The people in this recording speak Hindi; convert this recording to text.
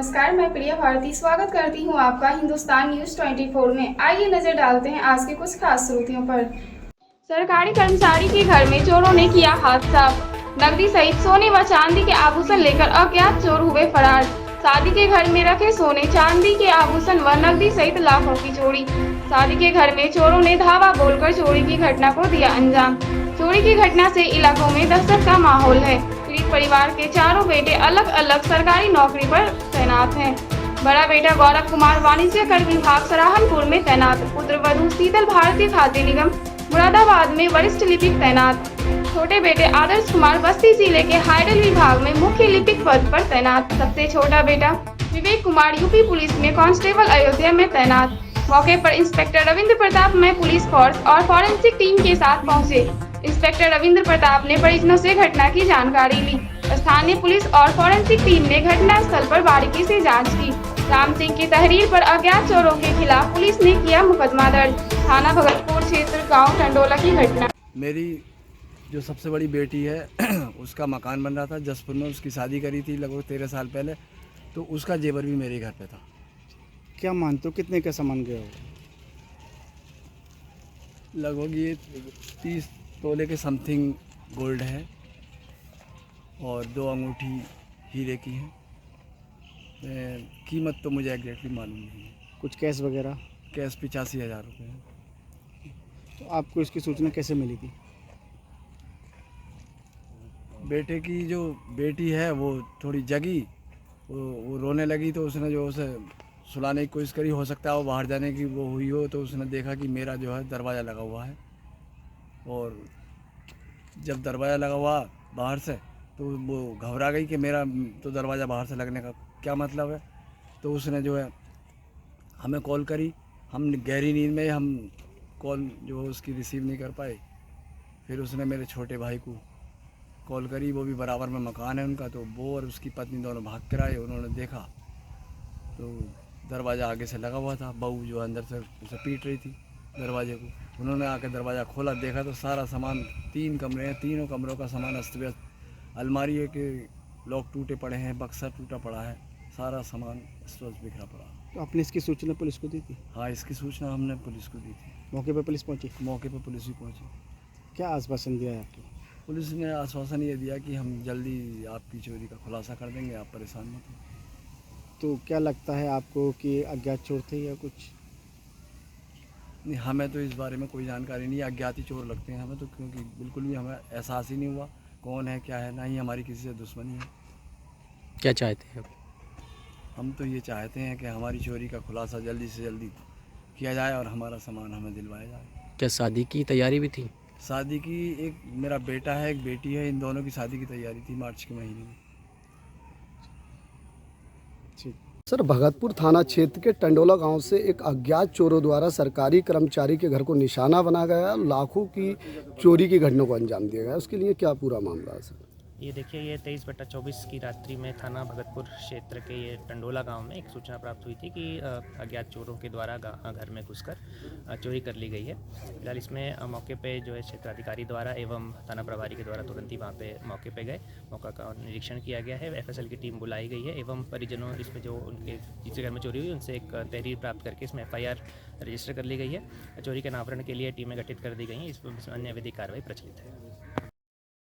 नमस्कार, मैं प्रिया भारती स्वागत करती हूं आपका हिंदुस्तान न्यूज 24 में। आइए नजर डालते हैं आज के कुछ खास सुर्खियों पर। सरकारी कर्मचारी के घर में चोरों ने किया हादसा। नकदी सहित सोने व चांदी के आभूषण लेकर अज्ञात चोर हुए फरार। शादी के घर में रखे सोने चांदी के आभूषण व नकदी सहित लाखों की चोरी। शादी के घर में चोरों ने धावा बोलकर चोरी की घटना को दिया अंजाम। चोरी की घटना से इलाकों में दहशत का माहौल है। पीड़ित परिवार के चारों बेटे अलग अलग सरकारी नौकरी पर तैनात हैं। बड़ा बेटा गौरव कुमार वाणिज्य कर विभाग सराहनपुर में तैनात। पुत्र वधू शीतल भारतीय खाद्य निगम मुरादाबाद में वरिष्ठ लिपिक तैनात। छोटे बेटे आदर्श कुमार बस्ती जिले के हाइडल विभाग में मुख्य लिपिक पद पर तैनात। सबसे छोटा बेटा विवेक कुमार यूपी पुलिस में कांस्टेबल अयोध्या में तैनात। मौके पर इंस्पेक्टर रविंद्र प्रताप में पुलिस फोर्स और फॉरेंसिक टीम के साथ पहुंचे। इंस्पेक्टर रविंद्र प्रताप ने परिजनों से घटना की जानकारी ली। स्थानीय पुलिस और फॉरेंसिक टीम ने घटना स्थल पर बारीकी से जांच की। राम सिंह की तहरीर पर अज्ञात चोरों के खिलाफ पुलिस ने किया मुकदमा दर्ज। थाना भगतपुर क्षेत्र गांव टंडोला की घटना। मेरी जो सबसे बड़ी बेटी है उसका मकान बन रहा था जसपुर में। उसकी शादी करी थी लगभग 13 साल पहले, तो उसका जेवर भी मेरे घर पे था। क्या मानते हो कितने का सामान गया हो? लगभग ये 30 तोले के समथिंग गोल्ड है और 2 अंगूठी हीरे की है। कीमत तो मुझे एग्जैक्टली मालूम नहीं है। कुछ कैश वगैरह? कैश 85,000 रुपये है। तो आपको इसकी सूचना कैसे मिली थी? बेटे की जो बेटी है वो थोड़ी जगी, वो रोने लगी, तो उसने जो उसे सुलाने की कोशिश करी। हो सकता है वो बाहर जाने की वो हुई हो, तो उसने देखा कि मेरा जो है दरवाज़ा लगा हुआ है, और जब दरवाज़ा लगा हुआ बाहर से तो वो घबरा गई कि मेरा तो दरवाज़ा बाहर से लगने का क्या मतलब है। तो उसने जो है हमें कॉल करी। हम गहरी नींद में हम कॉल जो उसकी रिसीव नहीं कर पाए। फिर उसने मेरे छोटे भाई को कॉल करी, वो भी बराबर में मकान है उनका, तो वो और उसकी पत्नी दोनों भाग कर आए। उन्होंने देखा तो दरवाज़ा आगे से लगा हुआ था। बहू जो अंदर से उसे पीट रही थी दरवाजे को। उन्होंने आकर दरवाज़ा खोला, देखा तो सारा सामान, 3 कमरे हैं, तीनों कमरों का सामान अस्त व्यस्त। अलमारी के लॉक टूटे पड़े हैं, बक्सा टूटा पड़ा है, सारा सामान अस्त व्यस्त बिखरा पड़ा। तो आपने इसकी सूचना पुलिस को दी थी? हाँ, इसकी सूचना हमने पुलिस को दी थी। मौके पर पुलिस पहुंची? मौके पर पुलिस भी पहुंची। क्या आश्वासन दिया है आपको? पुलिस ने आश्वासन ये दिया कि हम जल्दी आपकी चोरी का खुलासा कर देंगे, आप परेशान मत हो। तो क्या लगता है आपको कि अज्ञात चोर थे या कुछ? नहीं, हमें तो इस बारे में कोई जानकारी नहीं है। अज्ञात ही चोर लगते हैं हमें तो, क्योंकि बिल्कुल भी हमें एहसास ही नहीं हुआ कौन है क्या है। ना ही हमारी किसी से दुश्मनी है। क्या चाहते हैं आप? हम तो ये चाहते हैं कि हमारी चोरी का खुलासा जल्दी से जल्दी किया जाए और हमारा सामान हमें दिलवाया जाए। क्या शादी की तैयारी भी थी? शादी की, एक मेरा बेटा है, एक बेटी है, इन दोनों की शादी की तैयारी थी मार्च के महीने में। ठीक। सर, भगतपुर थाना क्षेत्र के टंडोला गांव से एक अज्ञात चोरों द्वारा सरकारी कर्मचारी के घर को निशाना बना गया, लाखों की चोरी की घटना को अंजाम दिया गया। उसके लिए क्या पूरा मामला है सर? ये देखिए, ये 23/24 की रात्रि में थाना भगतपुर क्षेत्र के ये टंडोला गांव में एक सूचना प्राप्त हुई थी कि अज्ञात चोरों के द्वारा घर में घुसकर चोरी कर ली गई है। फिलहाल इसमें मौके पे जो है क्षेत्राधिकारी द्वारा एवं थाना प्रभारी के द्वारा तुरंत ही वहाँ पे मौके पे गए, मौका का निरीक्षण किया गया है। FSL की टीम बुलाई गई है एवं परिजनों इसमें जो उनके जिसके घर में चोरी हुई उनसे एक तहरीर प्राप्त करके इसमें FIR रजिस्टर कर ली गई है। चोरी के अनावरण के लिए टीमें गठित कर दी गई हैं। इसमें अन्य विधिक कार्रवाई प्रचलित है।